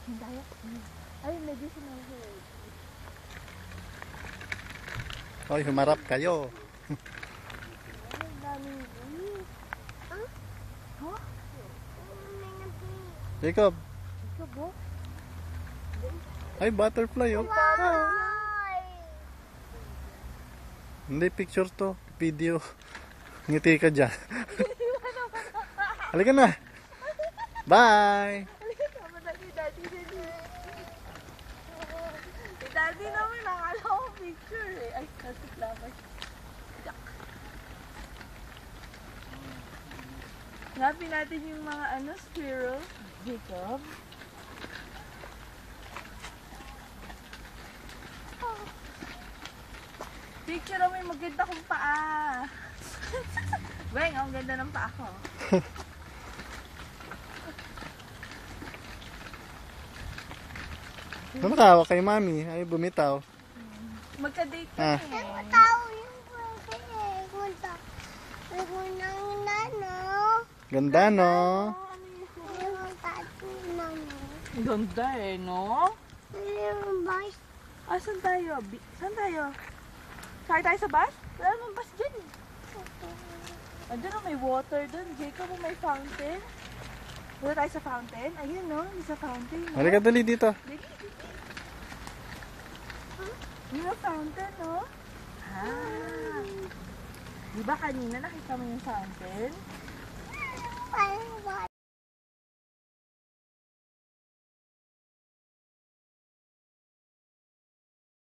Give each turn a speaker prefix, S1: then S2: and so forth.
S1: Daya. Ay, medicinal herb.
S2: Hoy, humarap kayo.
S1: Ay, dami. Huh? Huh?
S2: Jacob.
S1: Ito ba?
S2: Ay, butterfly oh. Hindi, picture to. Video. Ngiti ka dyan. Halika na. Bye!
S1: Sama na si Daddy din. Si Daddy naman, nakala ko picture eh. Ay, nasa lamay. Hanapin natin yung mga squirrel. Jacob. Picture mo yung maganda kong paa. Beng, ang ganda ng paa ko.
S2: Ano nakahawak kay mami? Ay, bumitaw.
S1: Magka-date
S2: Ah.
S1: kami eh.
S2: Ganda, no?
S1: Ganda eh, no? Ah, saan tayo? Saan tayo? Sakay tayo sa bus? Wala naman bus dyan eh. Andun may water dun. Jacob, may fountain. Wala tayo sa fountain? Ayun, no? May sa fountain. No?
S2: Halika, dali dito.
S1: Yung fountain, no? Ah. Di ba kanina nakita mo yung fountain?